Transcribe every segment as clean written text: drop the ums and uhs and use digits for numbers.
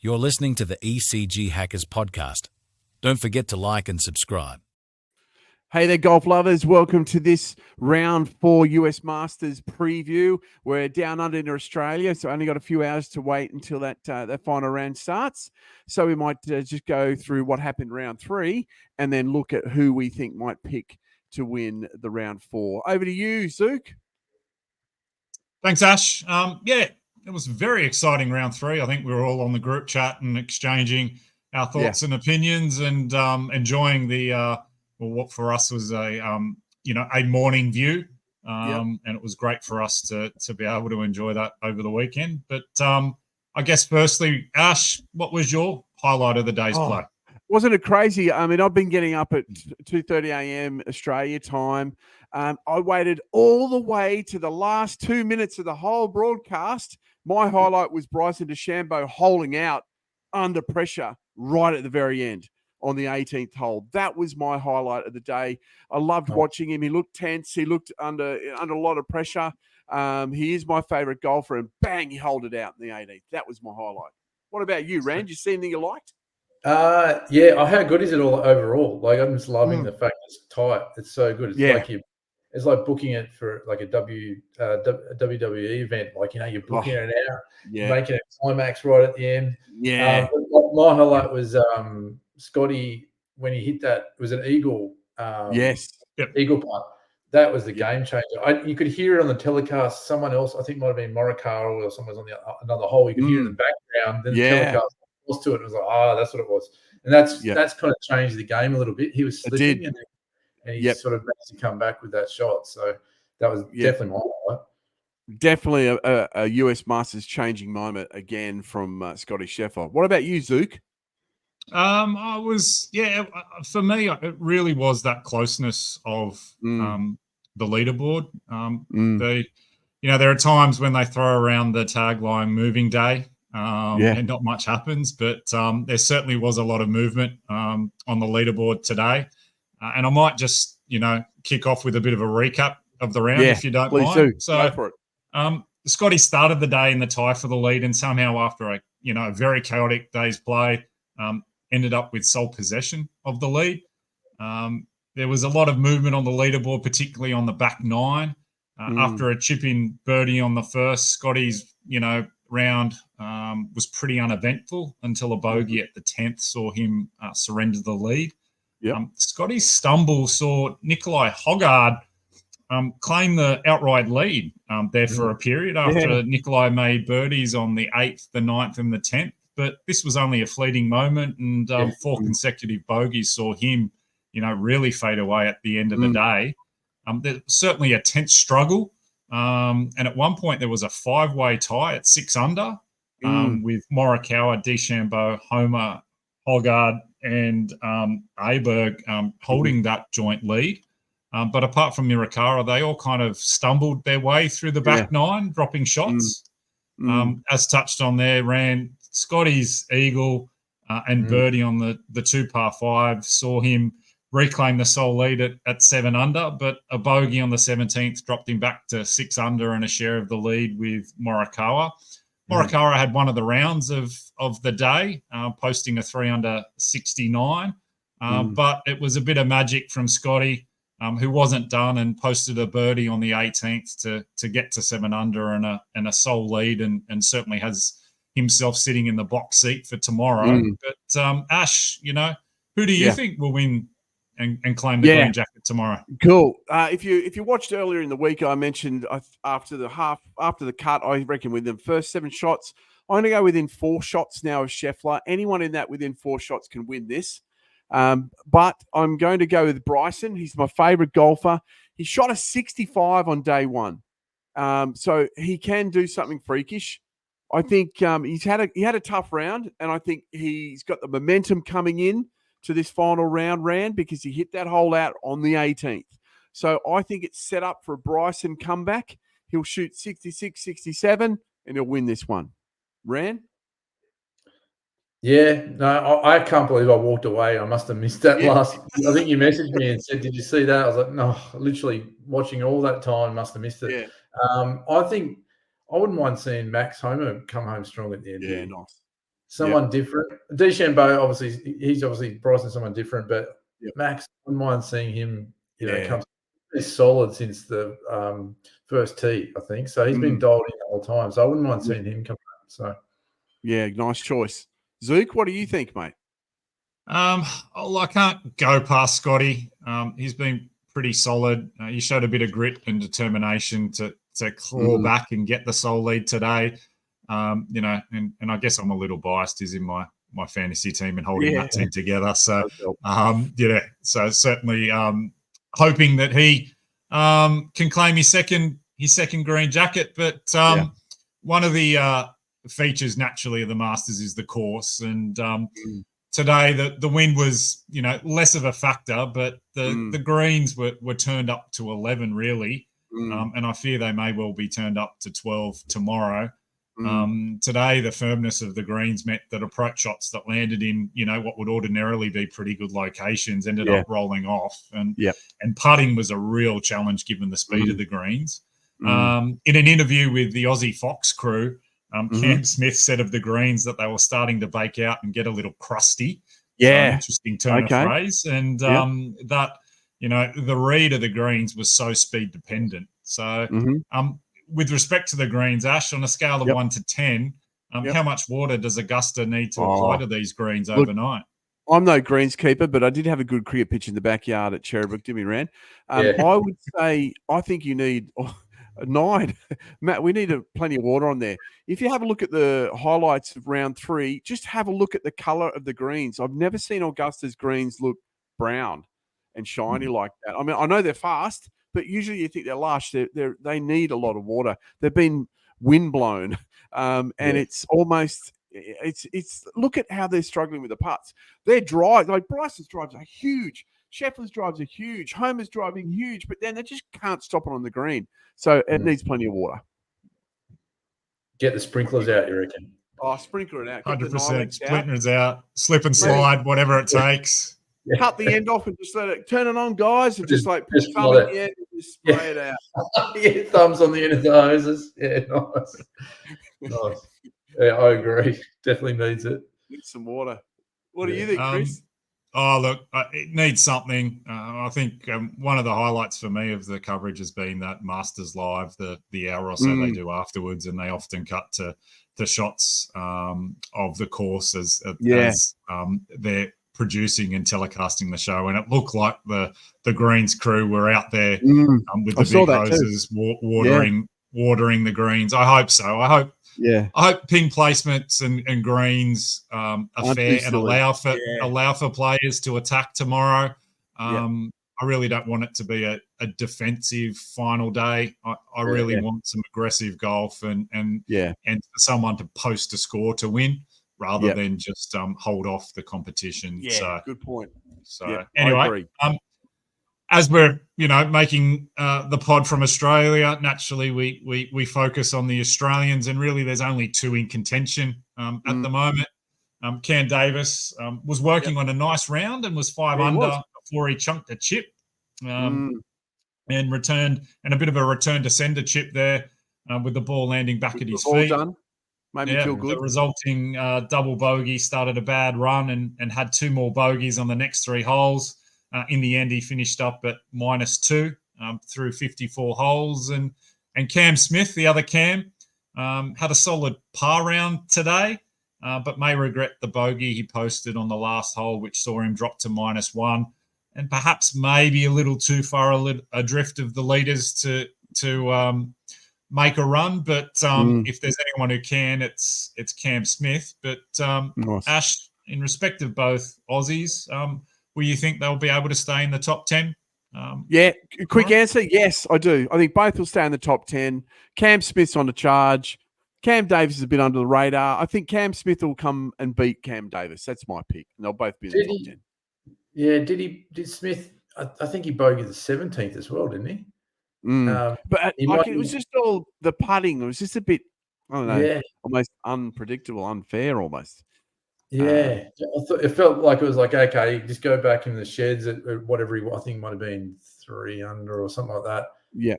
You're listening to the ECG Hackers podcast. Don't forget to like and subscribe. Hey there, golf lovers. Welcome to this round 4 US Masters preview. We're down under in Australia, so only got a few hours to wait until that final round starts. So we might just go through what happened round 3 and then look at who we think might pick to win the round 4. Over to you, Zook. Thanks, Ash. It was a very exciting round 3. I think we were all on the group chat and exchanging our thoughts and opinions and enjoying the what for us was a morning view, and it was great for us to be able to enjoy that over the weekend. But I guess firstly, Ash, what was your highlight of the day's play? Wasn't it crazy? I mean, I've been getting up at 2:30 a.m. Australia time. I waited all the way to the last 2 minutes of the whole broadcast. My highlight was Bryson DeChambeau holding out under pressure right at the very end on the 18th hole. That was my highlight of the day. I loved watching him. He looked tense. He looked under a lot of pressure. He is my favorite golfer, and bang, he held it out in the 18th. That was my highlight. What about you, Rand? Did you see anything you liked? How good is it all overall? Like, I'm just loving the fact it's tight. It's so good. It's like booking it for like a WWE event. Like, you're booking it out, making it climax right at the end. My highlight was Scotty when he hit that. It was an eagle. Eagle putt. That was the game changer. You could hear it on the telecast. Someone else, I think, might have been Morikawa or someone was on another hole. You could hear it in the background. Then the telecast was to it. It was like, that's what it was. And that's kind of changed the game a little bit. He was slipping and he sort of managed to come back with that shot. So that was definitely my highlight. Definitely a US Masters changing moment again from Scotty Scheffler. What about you, Zook? For me, it really was that closeness of the leaderboard. There are times when they throw around the tagline "Moving Day," and not much happens, but there certainly was a lot of movement on the leaderboard today. And I might just, kick off with a bit of a recap of the round, if you don't mind. Please do. Go for it. Scotty started the day in the tie for the lead, and somehow after a very chaotic day's play, ended up with sole possession of the lead. There was a lot of movement on the leaderboard, particularly on the back 9. After a chip-in birdie on the first, Scotty's, round was pretty uneventful until a bogey at the 10th saw him surrender the lead. Scotty's stumble saw Nicolai Højgaard claim the outright lead there for a period after Nicolai made birdies on the 8th, the 9th, and the 10th. But this was only a fleeting moment, and 4 consecutive bogeys saw him, really fade away at the end of the day. There's certainly a tense struggle. And at one point, there was a 5-way tie at 6 under with Morikawa, DeChambeau, Homer, Højgaard, and Aberg holding that joint lead. But apart from Morikawa, they all kind of stumbled their way through the back 9, dropping shots. As touched on there, ran Scotty's eagle and birdie on the 2 par 5 saw him reclaim the sole lead at 7 under, but a bogey on the 17th dropped him back to 6 under and a share of the lead with Morikawa. Morikawa had one of the rounds of the day, posting a 3 under 69, but it was a bit of magic from Scotty, who wasn't done and posted a birdie on the 18th to get to 7 under and a sole lead, and certainly has himself sitting in the box seat for tomorrow. But Ash, who do you think will win and claim the green jacket tomorrow? Cool. If you watched earlier in the week, I mentioned after the cut, I reckon with the first 7 shots, I'm going to go within 4 shots now of Scheffler. Anyone in that within 4 shots can win this. But I'm going to go with Bryson. He's my favorite golfer. He shot a 65 on day 1. So he can do something freakish. I think he had a tough round, and I think he's got the momentum coming in to this final round, Rand, because he hit that hole out on the 18th. So I think it's set up for a Bryson comeback. He'll shoot 66, 67, and he'll win this one. Rand? Yeah, no, I can't believe I walked away. I must have missed that last. I think you messaged me and said, "Did you see that?" I was like, "No, literally watching all that time, must have missed it." Yeah. I think I wouldn't mind seeing Max Homer come home strong at the end. Yeah, nice. someone different. DeChambeau, obviously, he's obviously pricing someone different, but Max, I wouldn't mind seeing him, come pretty solid since the first tee, I think. So he's been dialed in the whole time. So I wouldn't mind seeing him come up. So yeah, nice choice. Zook, what do you think, mate? I can't go past Scotty. He's been pretty solid. He showed a bit of grit and determination to claw back and get the sole lead today. And I guess I'm a little biased. He's in my fantasy team and holding that team together. So, so certainly hoping that he can claim his second green jacket. But one of the features naturally of the Masters is the course, and today the wind was less of a factor, but the greens were turned up to 11 really, and I fear they may well be turned up to 12 tomorrow. Today, the firmness of the greens meant that approach shots that landed in, what would ordinarily be pretty good locations ended up rolling off. And putting was a real challenge given the speed of the greens. In an interview with the Aussie Fox crew, Cam Smith said of the greens that they were starting to bake out and get a little crusty. Yeah. Interesting turn of phrase. And that, the read of the greens was so speed dependent. So, with respect to the greens, Ash, on a scale of 1 to 10, how much water does Augusta need to apply to these greens overnight? I'm no greenskeeper, but I did have a good cricket pitch in the backyard at Cherrybrook, didn't we, Rand? I would say I think you need a 9. Matt, we need plenty of water on there. If you have a look at the highlights of round 3, just have a look at the colour of the greens. I've never seen Augusta's greens look brown and shiny like that. I mean, I know they're fast, but usually you think they're lush. They need a lot of water. They've been wind blown, and it's almost it's. Look at how they're struggling with the putts. They're dry. Like Bryson's drives are huge. Scheffler's drives are huge. Homer's driving huge, but then they just can't stop it on the green. So it needs plenty of water. Get the sprinklers out, you reckon? Oh, sprinkler it out. 100%. Splinters out. Slip and slide, whatever it takes. Cut the end off and just let it turn it on, guys, and just put your thumb in the end and just spray it out. Thumbs on the end of the hoses. Yeah, nice. Nice. Yeah, I agree. Definitely needs it. Needs some water. What do you think, Chris? Look, it needs something. I think one of the highlights for me of the coverage has been that Masters Live, the hour or so they do afterwards, and they often cut to the shots of the course as they're producing and telecasting the show, and it looked like the greens crew were out there with the big hoses watering the greens. I hope so. I hope pin placements and greens are fair and allow for players to attack tomorrow. I really don't want it to be a defensive final day. I really want some aggressive golf and for someone to post a score to win, rather than just hold off the competition. Yeah, so, good point. So anyway, as we're making the pod from Australia, naturally we focus on the Australians, and really there's only 2 in contention at the moment. Cam Davis was working on a nice round and was 5 under before he chunked a chip and returned, and a bit of a return to sender chip there with the ball landing back at his feet. Made me feel good. The resulting double bogey started a bad run and had 2 more bogeys on the next 3 holes. In the end, he finished up at -2 through 54 holes. And Cam Smith, the other Cam, had a solid par round today, but may regret the bogey he posted on the last hole, which saw him drop to -1, and perhaps maybe a little too far adrift of the leaders to make a run. But if there's anyone who can, it's Cam Smith. But nice. Ash, in respect of both Aussies, will you think they'll be able to stay in the top 10? Quick answer, yes, I do. I think both will stay in the top 10. Cam Smith's on the charge. Cam Davis is a bit under the radar. I think Cam Smith will come and beat Cam Davis. That's my pick. And they'll both be in the top 10. Yeah, did Smith, I think he bogeyed the 17th as well, didn't he? But it was just all the putting. It was just a bit, I don't know, almost unpredictable, unfair almost. Yeah, it felt like it was like, okay, just go back in the sheds at whatever I think might have been 3 under or something like that. Yeah.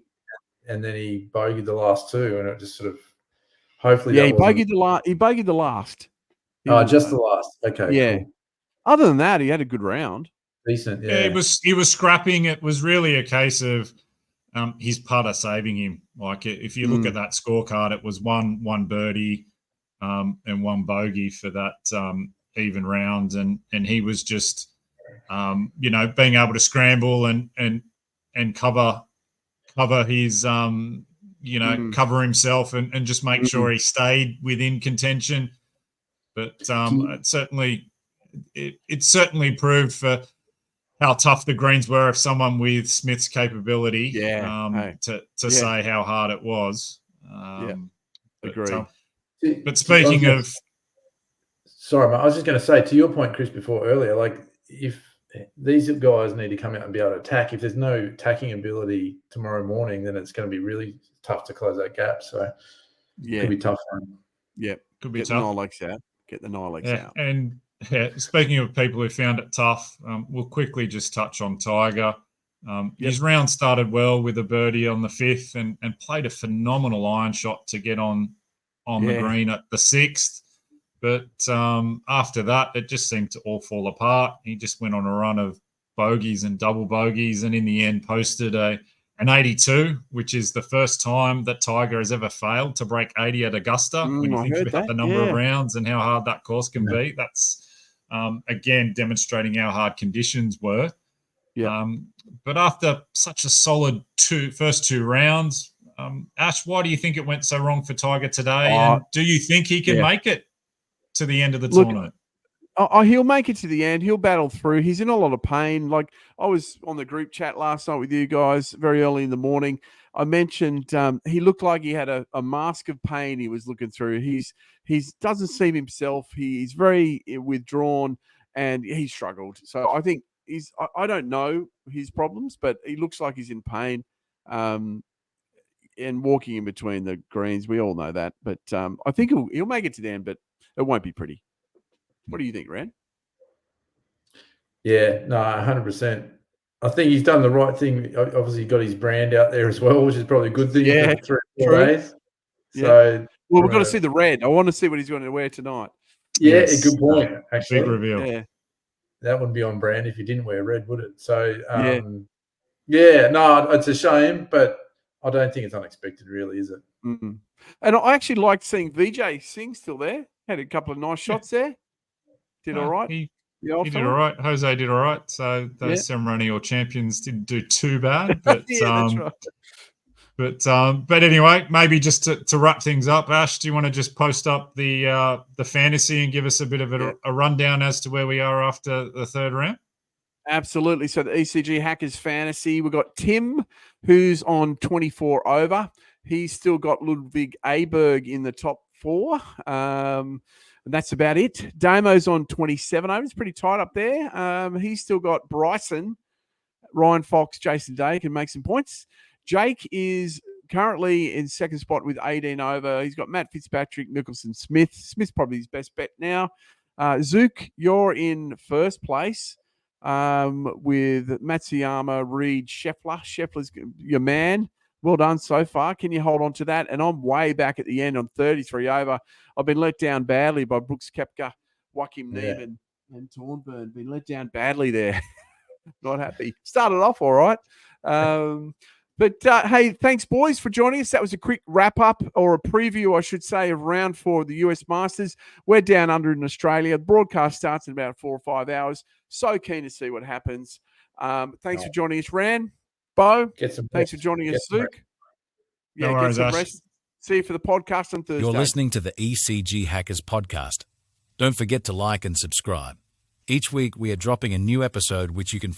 And then he bogeyed the last 2, and it just sort of hopefully. Yeah, he bogeyed the last. Oh, just the last. Okay, Yeah. cool. Other than that, he had a good round. Decent, Yeah, yeah. he was scrapping. It was really a case of his putter saving him. Like if you look at that scorecard, it was one birdie and one bogey for that even round, and he was just being able to scramble and cover his cover himself and just make sure he stayed within contention. But it certainly proved for how tough the greens were of someone with Smith's capability to say how hard it was. Agree. But speaking of... Sorry, mate, I was just going to say, to your point, Chris, earlier, like if these guys need to come out and be able to attack, if there's no attacking ability tomorrow morning, then it's going to be really tough to close that gap. So it could be tough for them. Yeah, could be tough. Get the 9 legs out. And speaking of people who found it tough, we'll quickly just touch on Tiger. His round started well with a birdie on the 5th and played a phenomenal iron shot to get on the green at the 6th. But after that, it just seemed to all fall apart. He just went on a run of bogeys and double bogeys, and in the end posted an 82, which is the first time that Tiger has ever failed to break 80 at Augusta. When you think about the number of rounds and how hard that course can be, that's, again, demonstrating how hard conditions were. Yeah. But after such a solid first two rounds, Ash, why do you think it went so wrong for Tiger today? And do you think he can make it to the end of the tournament? He'll make it to the end. He'll battle through. He's in a lot of pain. Like I was on the group chat last night with you guys very early in the morning. I mentioned he looked like he had a mask of pain he was looking through. He doesn't seem himself. He's very withdrawn and he struggled. So I think I don't know his problems, but he looks like he's in pain and walking in between the greens. We all know that. But I think he'll make it to the end, but it won't be pretty. What do you think, Rand? Yeah, no, 100%. I think he's done the right thing. Obviously, he got his brand out there as well, which is probably a good thing for 3 or 4 days. So, well, we've got to see the red. I want to see what he's going to wear tonight. Yeah, a good point, actually. Big reveal. Yeah. That wouldn't be on brand if he didn't wear red, would it? So, no, it's a shame, but I don't think it's unexpected, really, is it? Mm-hmm. And I actually liked seeing Vijay Singh still there. Had a couple of nice shots there. Did all right. He did all right. Jose did all right. So those ceremonial champions didn't do too bad. But that's right. But anyway, maybe just to wrap things up, Ash, do you want to just post up the fantasy and give us a bit of a rundown as to where we are after the third round? Absolutely. So the ECG Hackers Fantasy, we've got Tim, who's on 24 over. He's still got Ludwig Aberg in the top 4. And that's about it. Damo's on 27 over. It's pretty tight up there. He's still got Bryson, Ryan Fox, Jason Day can make some points. Jake is currently in second spot with 18 over. He's got Matt Fitzpatrick, Mickelson, Smith. Smith's probably his best bet now. Zook, you're in first place with Matsuyama, Reed, Scheffler. Scheffler's your man. Well done so far. Can you hold on to that? And I'm way back at the end on 33 over. I've been let down badly by Brooks Koepka, Joachim Neiman, and Thornburn. Been let down badly there. Not happy. Started off all right. But hey, thanks, boys, for joining us. That was a quick wrap-up, or a preview, I should say, of round 4 of the US Masters. We're down under in Australia. The broadcast starts in about 4 or 5 hours. So keen to see what happens. Thanks for joining us, Ran. Bo, thanks for joining us, Luke. Yeah, get some rest. See you for the podcast on Thursday. You're listening to the ECG Hackers podcast. Don't forget to like and subscribe. Each week we are dropping a new episode which you can